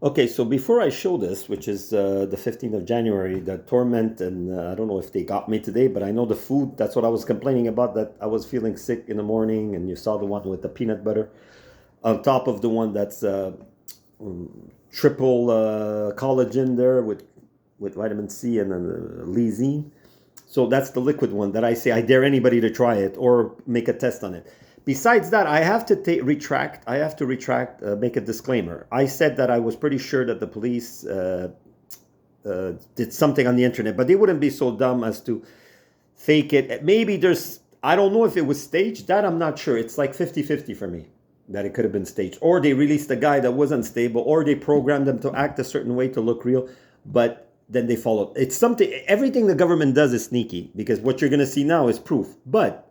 Okay, so before I show this, which is the 15th of January, the torment, and I don't know if they got me today, but I know the food, that's what I was complaining about, that I was feeling sick in the morning, and you saw the one with the peanut butter, on top of the one that's triple collagen there with vitamin C and lysine. So that's the liquid one that I say I dare anybody to try it or make a test on it. Besides that, I have to retract. I have to retract, make a disclaimer. I said that I was pretty sure that the police did something on the internet, but they wouldn't be so dumb as to fake it. Maybe I don't know if it was staged. That I'm not sure. It's like 50-50 for me that it could have been staged. Or they released a guy that wasn't stable, or they programmed them to act a certain way to look real, but then they followed. It's something, everything the government does is sneaky, because what you're going to see now is proof. But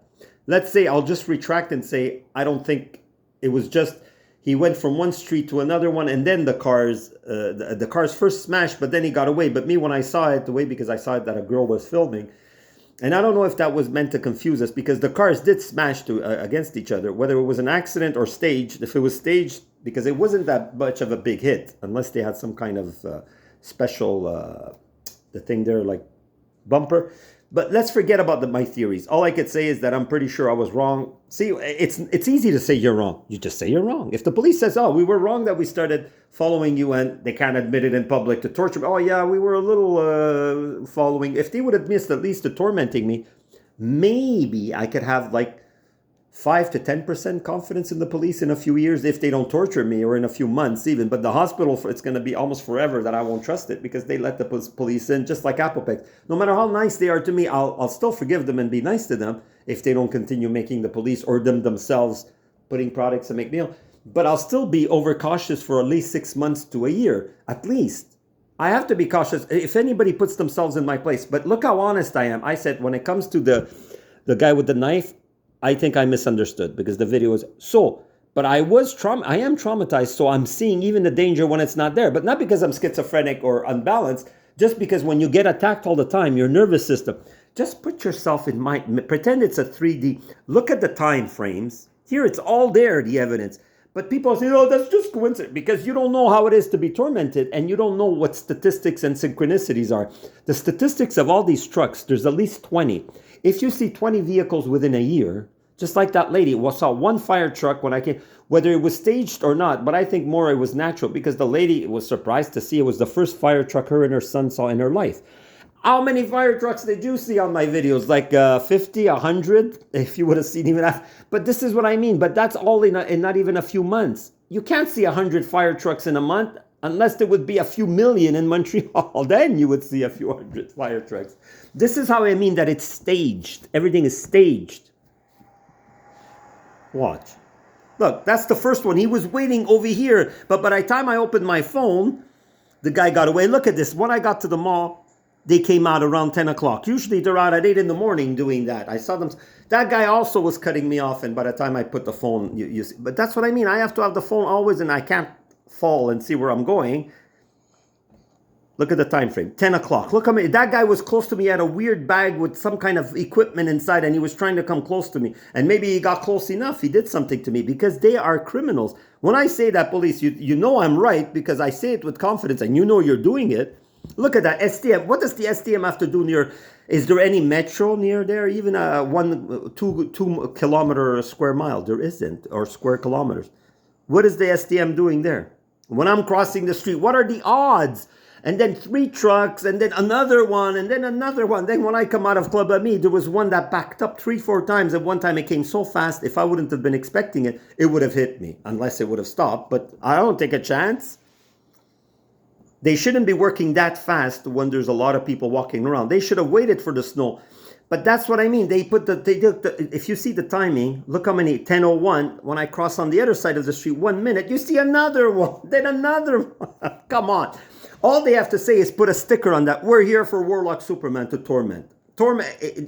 let's say I'll just retract and say, I don't think it was just, he went from one street to another one, and then the cars first smashed, but then he got away. But me, when I saw it, because I saw it that a girl was filming, and I don't know if that was meant to confuse us, because the cars did smash against each other, whether it was an accident or staged. If it was staged, because it wasn't that much of a big hit, unless they had some kind of special, the thing there, like bumper. But let's forget about my theories. All I could say is that I'm pretty sure I was wrong. See, it's easy to say you're wrong. You just say you're wrong. If the police says, oh, we were wrong that we started following you, and they can't admit it in public to torture me. Oh, yeah, we were a little following. If they would have missed at least the tormenting me, maybe I could have like 5 to 10% confidence in the police in a few years if they don't torture me, or in a few months even. But the hospital, it's going to be almost forever that I won't trust it, because they let the police in, just like Applepex. No matter how nice they are to me, I'll still forgive them and be nice to them if they don't continue making the police, or them themselves putting products to make meal. But I'll still be overcautious for at least 6 months to a year, at least. I have to be cautious if anybody puts themselves in my place. But look how honest I am. I said, when it comes to the guy with the knife, I think I misunderstood, because the video was so, but I am traumatized, so I'm seeing even the danger when it's not there. But not because I'm schizophrenic or unbalanced, just because when you get attacked all the time, your nervous system, just put yourself in mind, pretend it's a 3D, look at the time frames. Here it's all there, the evidence. But people say, oh, that's just coincidence, because you don't know how it is to be tormented, and you don't know what statistics and synchronicities are. The statistics of all these trucks, there's at least 20. If you see 20 vehicles within a year, just like that lady, saw one fire truck when I came, whether it was staged or not, but I think more it was natural, because the lady was surprised to see it was the first fire truck her and her son saw in her life. How many fire trucks did you see on my videos? Like 50, 100, if you would have seen even that. But this is what I mean. But that's all in not even a few months. You can't see 100 fire trucks in a month, unless there would be a few million in Montreal. Then you would see a few hundred fire trucks. This is how I mean that it's staged. Everything is staged. Watch. Look, that's the first one. He was waiting over here. But by the time I opened my phone, the guy got away. Look at this. When I got to the mall, they came out around 10 o'clock. Usually they're out at 8 in the morning doing that. I saw them. That guy also was cutting me off. And by the time I put the phone, you see. But that's what I mean. I have to have the phone always, and I can't fall and see where I'm going. Look at the time frame, 10 o'clock. Look how many, that guy was close to me. He had a weird bag with some kind of equipment inside, and he was trying to come close to me. And maybe he got close enough. He did something to me, because they are criminals. When I say that, police, you know I'm right, because I say it with confidence, and you know you're doing it. Look at that, STM. What does the STM have to do near? Is there any metro near there? Even a 2 kilometer square mile? There isn't, or square kilometers. What is the STM doing there? When I'm crossing the street, what are the odds? And then 3 trucks, and then another one, and then another one. Then when I come out of Club Ami, there was one that backed up 3-4 times. At one time, it came so fast, if I wouldn't have been expecting it, it would have hit me, unless it would have stopped. But I don't take a chance. They shouldn't be working that fast when there's a lot of people walking around. They should have waited for the snow. But that's what I mean. If you see the timing, look how many, 10:01, when I cross on the other side of the street, 1 minute, you see another one, then another one. Come on. All they have to say is put a sticker on that. We're here for Warlock Superman to torment.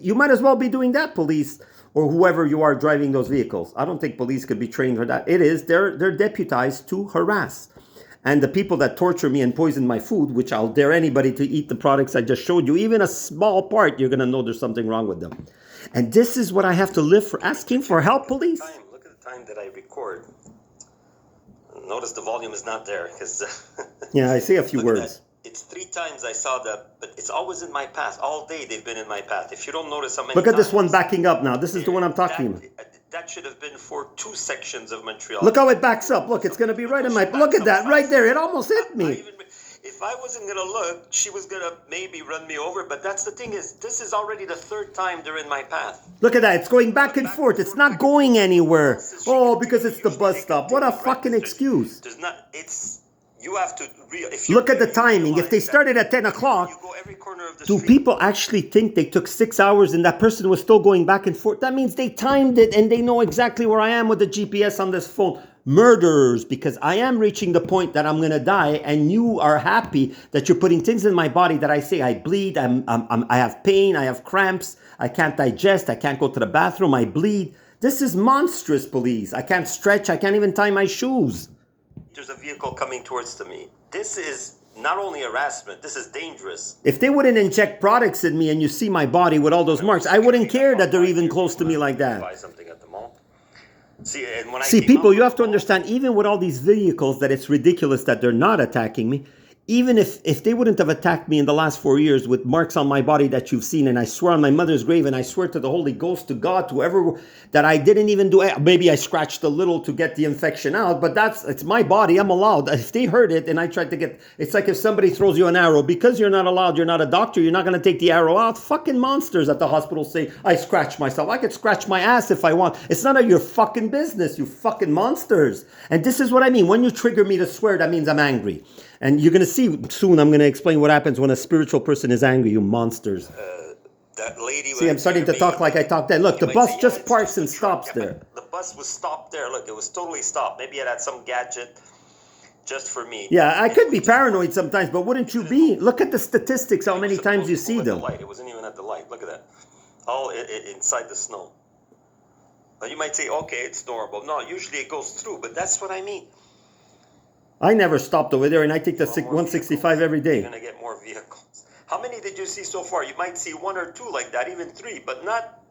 You might as well be doing that, police, or whoever you are driving those vehicles. I don't think police could be trained for that. It is, they're deputized to harass. And the people that torture me and poison my food, which I'll dare anybody to eat the products I just showed you, even a small part, you're going to know there's something wrong with them. And this is what I have to live for, asking for help, police. Look at the time that I record. Notice the volume is not there because. Yeah, I say a few words. It's 3 times I saw that, but it's always in my path. All day they've been in my path. If you don't notice how many Look at times, this one backing up now. This is the one I'm talking about. That should have been for 2 sections of Montreal. Look how it backs up. Look, it's going to be right in my... Look at that, right there. It almost hit me. If I wasn't going to look, she was going to maybe run me over. But that's the thing is, this is already the 3rd time they're in my path. Look at that. It's going back and forth. It's not going anywhere. Oh, because it's the bus stop. What a fucking excuse. There's not... It's... You have to... Look at the timing. If they started at 10 o'clock, do people actually think they took 6 hours and that person was still going back and forth? That means they timed it and they know exactly where I am with the GPS on this phone. Murderers, because I am reaching the point that I'm going to die and you are happy that you're putting things in my body that I say I bleed, I have pain, I have cramps, I can't digest, I can't go to the bathroom, I bleed. This is monstrous, police. I can't stretch, I can't even tie my shoes. There's a vehicle coming towards to me. This is not only harassment, this is dangerous. If they wouldn't inject products in me and you see my body with all those marks, I wouldn't care that they're even close to me like that. Buy something at the mall. See, people, you have to understand, even with all these vehicles, that it's ridiculous that they're not attacking me. Even if they wouldn't have attacked me in the last 4 years with marks on my body that you've seen, and I swear on my mother's grave, and I swear to the Holy Ghost, to God, to whoever, that I didn't even do it. Maybe I scratched a little to get the infection out, but it's my body. I'm allowed. If they hurt it and I tried to get, it's like if somebody throws you an arrow, because you're not allowed, you're not a doctor, you're not going to take the arrow out. Fucking monsters at the hospital say, I scratched myself. I could scratch my ass if I want. It's none of your fucking business, you fucking monsters. And this is what I mean. When you trigger me to swear, that means I'm angry. And you're going to see soon, I'm going to explain what happens when a spiritual person is angry, you monsters. That lady... See, I'm starting to talk like I talked then. Look, the bus just parks and stops there. The bus was stopped there. Look, it was totally stopped. Maybe it had some gadget just for me. Yeah, I could be paranoid sometimes, but wouldn't you be? Look at the statistics, how many times you see them. It wasn't even at the light. Look at that. All inside the snow. Now you might say, okay, it's normal. No, usually it goes through, but that's what I mean. I never stopped over there, and I take the 165 every day. You're going to get more vehicles. How many did you see so far? You might see 1 or 2 like that, even 3, but not...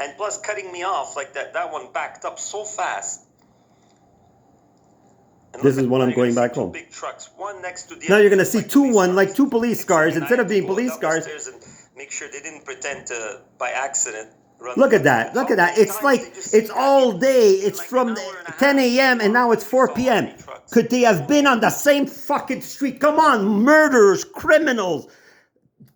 And plus cutting me off like that. That one backed up so fast. And this is when I'm going back home. Big trucks, one next to the now you're going to see two police cars instead of being police cars. And make sure they didn't pretend to, by accident... Look at that. Look at that. It's like, it's all day. It's from 10 a.m. and now it's 4 p.m. Could they have been on the same fucking street? Come on, murderers, criminals,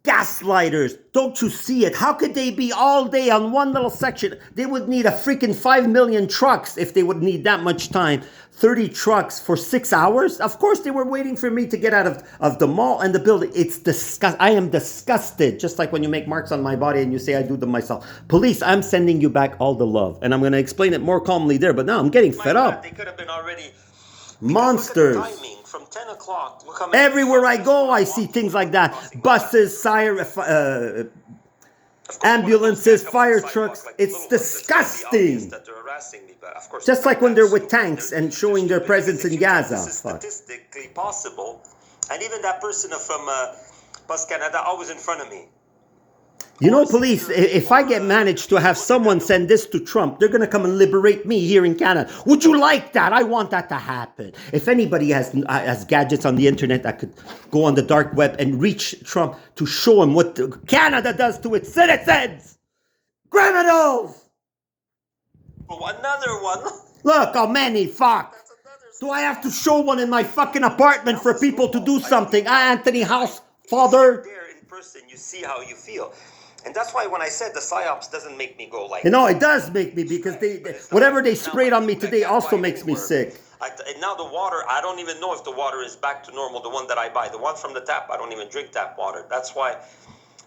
gaslighters. Don't you see it? How could they be all day on one little section? They would need a freaking 5 million trucks if they would need that much time. 30 trucks for 6 hours? Of course they were waiting for me to get out of the mall and the building. It's disgusting. I am disgusted. Just like when you make marks on my body and you say I do them myself. Police, I'm sending you back all the love. And I'm going to explain it more calmly there. But now I'm getting fed up. They could have been already... Monsters. Look at the timing. From 10 o'clock. Look how many everywhere I go, I see things like that. Buses, ambulances, fire trucks. It's disgusting. Just like when they're with tanks and showing their presence in Gaza. This is statistically possible. And even that person from Bus Canada always in front of me. You know, police, if I get managed to have someone send this to Trump, they're going to come and liberate me here in Canada. Would you like that? I want that to happen. If anybody has gadgets on the internet that could go on the dark web and reach Trump to show him what Canada does to its citizens. Criminals! Oh, another one. Look how many, fuck. Do I have to show one in my fucking apartment for people to do something? Anthony House, father. There in person, you see how you feel. And that's why when I said the psyops doesn't make me go like... You know, it does make me, because whatever they sprayed on me today also makes me sick. And now the water, I don't even know if the water is back to normal, the one that I buy. The one from the tap, I don't even drink tap water. That's why,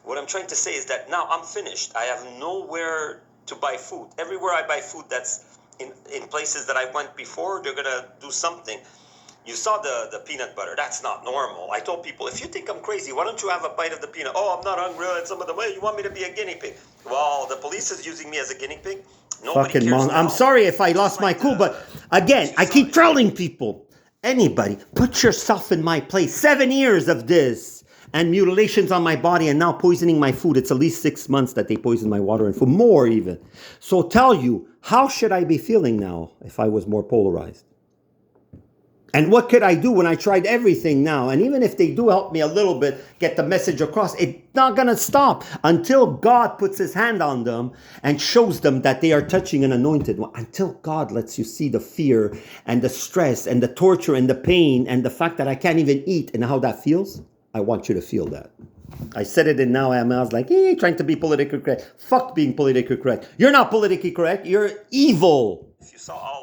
what I'm trying to say is that now I'm finished. I have nowhere to buy food. Everywhere I buy food that's in places that I went before, they're going to do something. You saw the peanut butter. That's not normal. I told people, if you think I'm crazy, why don't you have a bite of the peanut? Oh, I'm not hungry. And some of them, you want me to be a guinea pig? Well, the police is using me as a guinea pig. Nobody fucking cares. I'm sorry if I lost my cool, but again, I keep telling people, anybody, put yourself in my place. 7 years of this and mutilations on my body and now poisoning my food. It's at least 6 months that they poison my water and food, more even. So tell you, how should I be feeling now if I was more polarized? And what could I do when I tried everything now? And even if they do help me a little bit, get the message across, it's not going to stop until God puts his hand on them and shows them that they are touching an anointed one. Until God lets you see the fear and the stress and the torture and the pain and the fact that I can't even eat and how that feels, I want you to feel that. I said it in Now I Am. I was like, hey, trying to be politically correct. Fuck being politically correct. You're not politically correct. You're evil.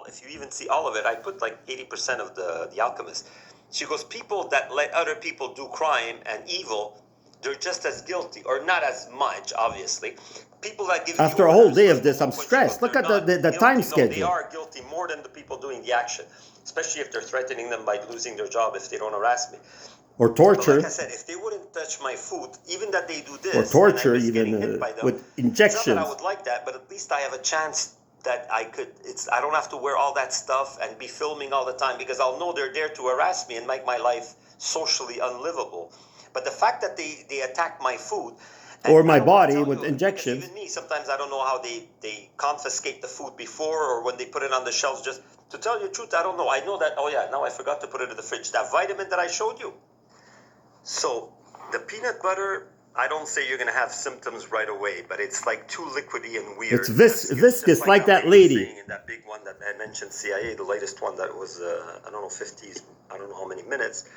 If you even see all of it, I put like 80% of the Alchemist. She goes, people that let other people do crime and evil, they're just as guilty, or not as much, obviously. People that give after a whole day of this, I'm stressed. Look at the time schedule. No, they are guilty more than the people doing the action, especially if they're threatening them by losing their job if they don't harass me. Or torture. But like I said, if they wouldn't touch my food, even that they do this, or torture, even them, with injections. It's not that I would like that, but at least I have a chance that I don't have to wear all that stuff and be filming all the time, because I'll know they're there to harass me and make my life socially unlivable. But the fact that they attack my food or my body with injections. Even me, sometimes I don't know how they confiscate the food before or when they put it on the shelves. Just to tell you the truth, I don't know. I know that, oh yeah, now I forgot to put it in the fridge. That vitamin that I showed you. So the peanut butter, I don't say you're going to have symptoms right away, but it's like too liquidy and weird. It's viscous, like that lady. In that big one that I mentioned, CIA, the latest one that was, I don't know, 50s, I don't know how many minutes.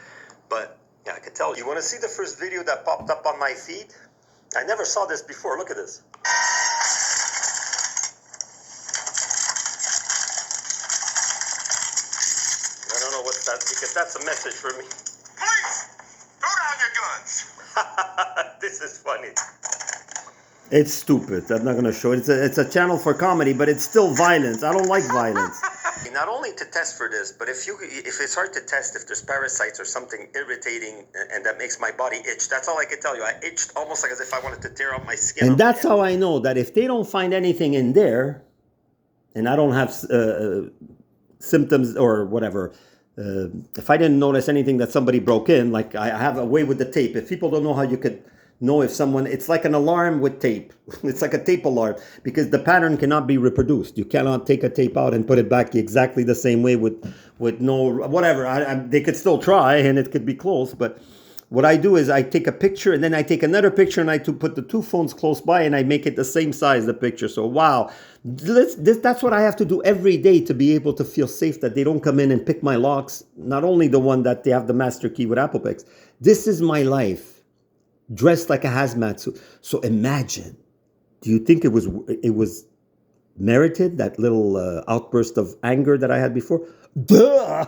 But yeah, I could tell. You want to see the first video that popped up on my feed? I never saw this before. Look at this. I don't know what's that, because that's a message for me. Please, throw down your guns. This is funny. It's stupid. I'm not going to show it. It's a channel for comedy, but it's still violence. I don't like violence. Not only to test for this, but if it's hard to test if there's parasites or something irritating and that makes my body itch. That's all I can tell you. I itched almost like as if I wanted to tear out my skin. And that's how I know that if they don't find anything in there, and I don't have symptoms or whatever, if I didn't notice anything that somebody broke in, like I have a way with the tape. If people don't know how you could know if someone, it's like an alarm with tape. It's like a tape alarm because the pattern cannot be reproduced. You cannot take a tape out and put it back exactly the same way with no, whatever. They could still try and it could be close, but what I do is I take a picture and then I take another picture and I put the two phones close by and I make it the same size, the picture. So wow, that's what I have to do every day to be able to feel safe that they don't come in and pick my locks. Not only the one that they have the master key with Apple Picks. This is my life. Dressed like a hazmat suit. So imagine, do you think it was merited, that little outburst of anger that I had before? Duh!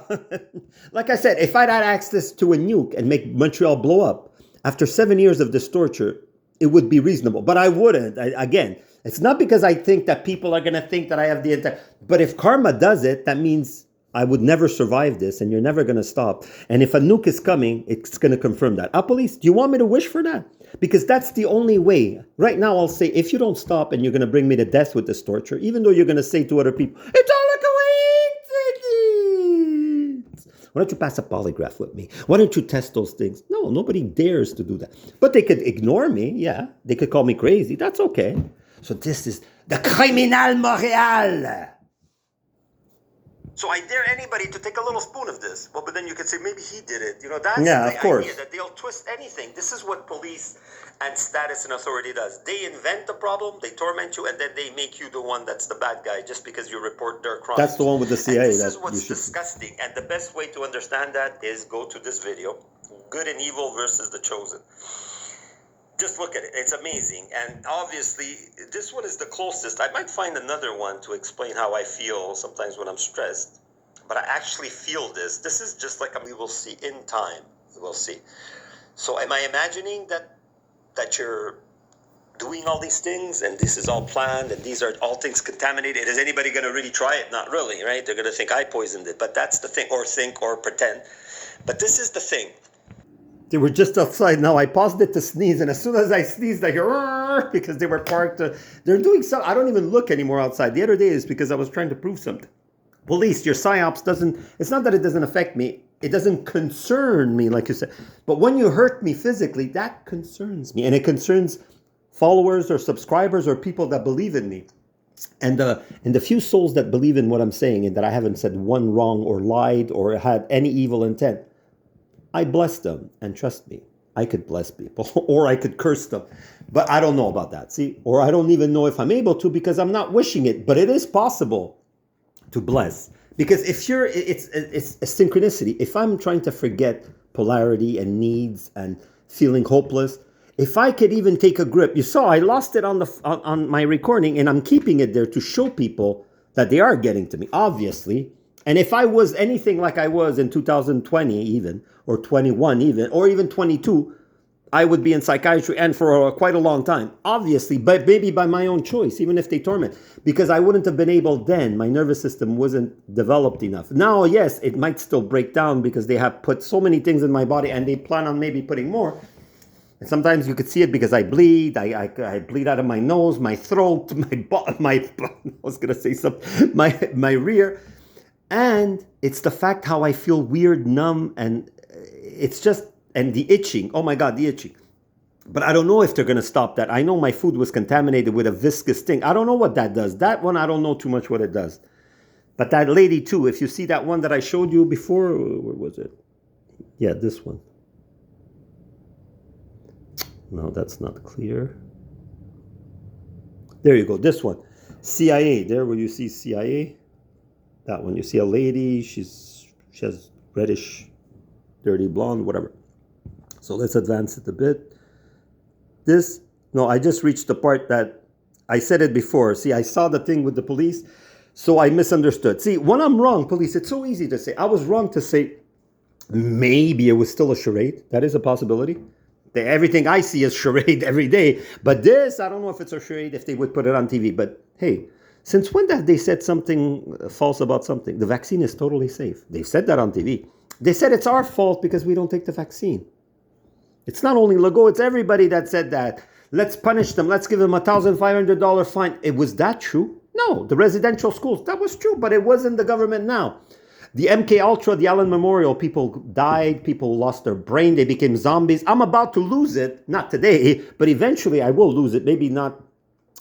Like I said, if I'd had access to a nuke and make Montreal blow up, after 7 years of this torture, it would be reasonable. But I wouldn't. Again, it's not because I think that people are going to think that I have the entire... But if karma does it, that means I would never survive this and you're never going to stop. And if a nuke is coming, it's going to confirm that. Police, do you want me to wish for that? Because that's the only way. Right now, I'll say, if you don't stop and you're going to bring me to death with this torture, even though you're going to say to other people, it's all a coincidence. Why don't you pass a polygraph with me? Why don't you test those things? No, nobody dares to do that. But they could ignore me. Yeah, they could call me crazy. That's okay. So this is the Criminal Montreal. So I dare anybody to take a little spoon of this. Well, but then you could say maybe he did it. You know, that's yeah, the of course. idea that they'll twist anything. This is what police and status and authority does. They invent the problem, they torment you, and then they make you the one that's the bad guy just because you report their crimes. That's the one with the CIA. And this is what's disgusting. And the best way to understand that is go to this video, Good and Evil versus the Chosen. Just look at it. It's amazing. And obviously, this one is the closest. I might find another one to explain how I feel sometimes when I'm stressed. But I actually feel this. This is just like we will see in time. We will see. So am I imagining that you're doing all these things and this is all planned and these are all things contaminated? Is anybody going to really try it? Not really, right? They're going to think I poisoned it. But that's the thing. Or think or pretend. But this is the thing. They were just outside. Now I paused it to sneeze, and as soon as I sneezed, I hear because they were parked. They're doing something. I don't even look anymore outside. The other day is because I was trying to prove something. Police, your psyops doesn't. It's not that it doesn't affect me. It doesn't concern me, like you said. But when you hurt me physically, that concerns me, and it concerns followers or subscribers or people that believe in me. And the few souls that believe in what I'm saying and that I haven't said one wrong or lied or had any evil intent, I bless them. And trust me, I could bless people or I could curse them. But I don't know about that, see? Or I don't even know if I'm able to because I'm not wishing it. But it is possible to bless. Because if it's a synchronicity. If I'm trying to forget polarity and needs and feeling hopeless, if I could even take a grip, you saw I lost it on my recording, and I'm keeping it there to show people that they are getting to me, obviously. And if I was anything like I was in 2020 even, or 21 even, or even 22, I would be in psychiatry and for quite a long time, obviously, but maybe by my own choice, even if they torment, because I wouldn't have been able then. My nervous system wasn't developed enough. Now, yes, it might still break down because they have put so many things in my body and they plan on maybe putting more. And sometimes you could see it because I bleed. I bleed out of my nose, my throat, I was going to say something, my rear. And it's the fact how I feel weird, numb, and it's just, and the itching. Oh my God, the itching. But I don't know if they're going to stop that. I know my food was contaminated with a viscous thing. I don't know what that does. That one, I don't know too much what it does. But that lady too, if you see that one that I showed you before, where was it? Yeah, this one. No, that's not clear. There you go, this one. CIA, there where you see CIA. That one, you see a lady, she has reddish, dirty blonde, whatever. So let's advance it a bit. I just reached the part that I said it before. See, I saw the thing with the police, so I misunderstood. See, when I'm wrong, police, it's so easy to say. I was wrong to say maybe it was still a charade. That is a possibility. Everything I see is charade every day. But this, I don't know if it's a charade, if they would put it on TV. But hey, since when have they said something false about something? The vaccine is totally safe. They said that on TV. They said it's our fault because we don't take the vaccine. It's not only Legault, it's everybody that said that. Let's punish them. Let's give them a $1,500 fine. Was that true? No. The residential schools, that was true, but it wasn't the government now. The MK Ultra, the Allen Memorial, people died, people lost their brain, they became zombies. I'm about to lose it, not today, but eventually I will lose it. Maybe not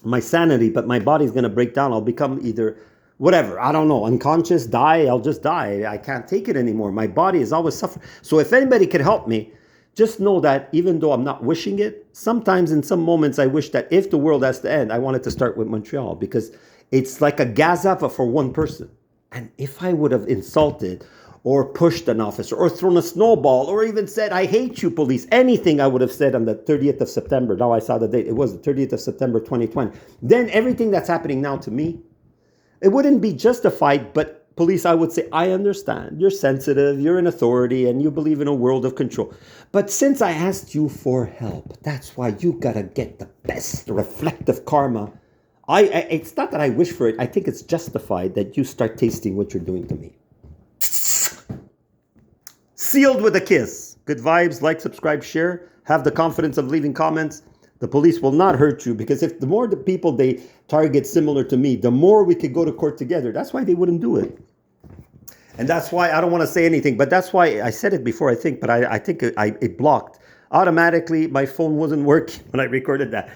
my sanity, but my body's going to break down. I'll become either whatever, I don't know, unconscious, die, I'll just die. I can't take it anymore. My body is always suffering. So if anybody could help me, just know that even though I'm not wishing it, sometimes in some moments I wish that if the world has to end, I want it to start with Montreal because it's like a Gaza for one person. And if I would have insulted or pushed an officer or thrown a snowball or even said, I hate you, police, anything I would have said on the 30th of September, now I saw the date, it was the 30th of September 2020, then everything that's happening now to me, it wouldn't be justified, but police, I would say, I understand. You're sensitive, you're an authority, and you believe in a world of control. But since I asked you for help, that's why you gotta get the best reflective karma. It's not that I wish for it. I think it's justified that you start tasting what you're doing to me. Sealed with a kiss. Good vibes. Like, subscribe, share. Have the confidence of leaving comments. The police will not hurt you because if the more the people they target similar to me, the more we could go to court together. That's why they wouldn't do it. And that's why I don't want to say anything. But that's why I said it before, I think. But I think it blocked. Automatically, my phone wasn't working when I recorded that.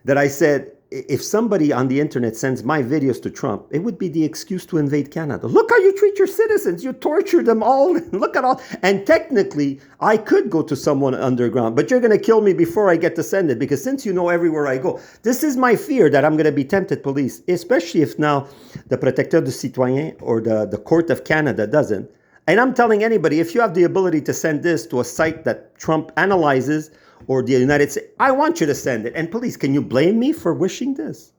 That I said, if somebody on the internet sends my videos to Trump, it would be the excuse to invade Canada. Look how you treat your citizens. You torture them all. Look at all. And technically, I could go to someone underground, but you're going to kill me before I get to send it because since you know everywhere I go, this is my fear that I'm going to be tempted, police, especially if now the Protecteur du Citoyen or the Court of Canada doesn't. And I'm telling anybody, if you have the ability to send this to a site that Trump analyzes, or the United States, I want you to send it. And police, can you blame me for wishing this?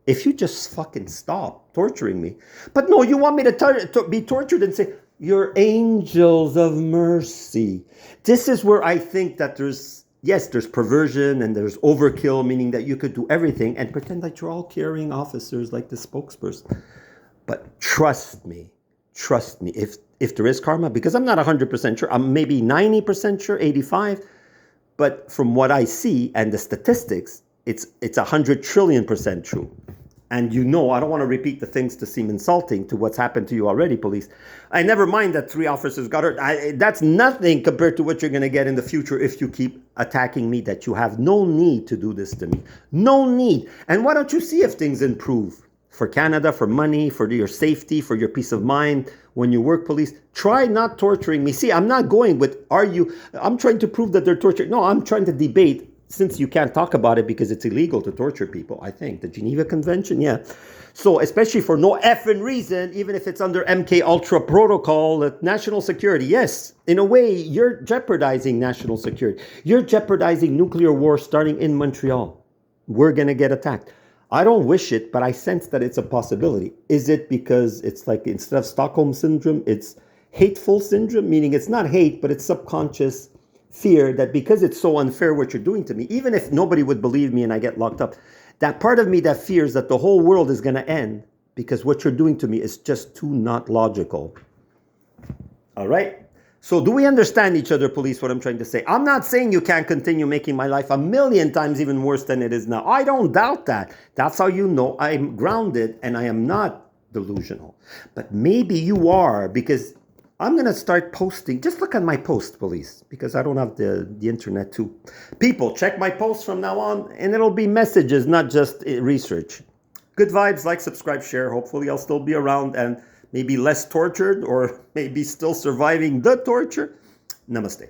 If you just fucking stop torturing me. But no, you want me to be tortured and say, you're angels of mercy. This is where I think that there's perversion and there's overkill, meaning that you could do everything and pretend that you're all caring officers like the spokesperson. But trust me, if there is karma, because I'm not 100% sure, I'm maybe 90% sure, 85%, but from what I see and the statistics, it's 100 trillion% true. And I don't want to repeat the things to seem insulting to what's happened to you already, police. I never mind that 3 officers got hurt. That's nothing compared to what you're going to get in the future if you keep attacking me, that you have no need to do this to me. No need. And why don't you see if things improve? for Canada, for money, for your safety, for your peace of mind. When you work police, try not torturing me. See, I'm not going with, I'm trying to prove that they're tortured. No, I'm trying to debate, since you can't talk about it because it's illegal to torture people, I think. The Geneva Convention, yeah. So, especially for no effing reason, even if it's under MK Ultra protocol, national security, yes, in a way, you're jeopardizing national security. You're jeopardizing nuclear war starting in Montreal. We're going to get attacked. I don't wish it, but I sense that it's a possibility. Is it because it's like, instead of Stockholm syndrome, it's hateful syndrome, meaning it's not hate, but it's subconscious fear that because it's so unfair what you're doing to me, even if nobody would believe me and I get locked up, that part of me that fears that the whole world is going to end because what you're doing to me is just too not logical. All right? So do we understand each other, police, what I'm trying to say? I'm not saying you can't continue making my life a million times even worse than it is now. I don't doubt that. That's how you know I'm grounded and I am not delusional. But maybe you are, because I'm going to start posting. Just look at my post, police, because I don't have the internet too. People, check my posts from now on, and it'll be messages, not just research. Good vibes, like, subscribe, share. Hopefully I'll still be around and maybe less tortured, or maybe still surviving the torture. Namaste.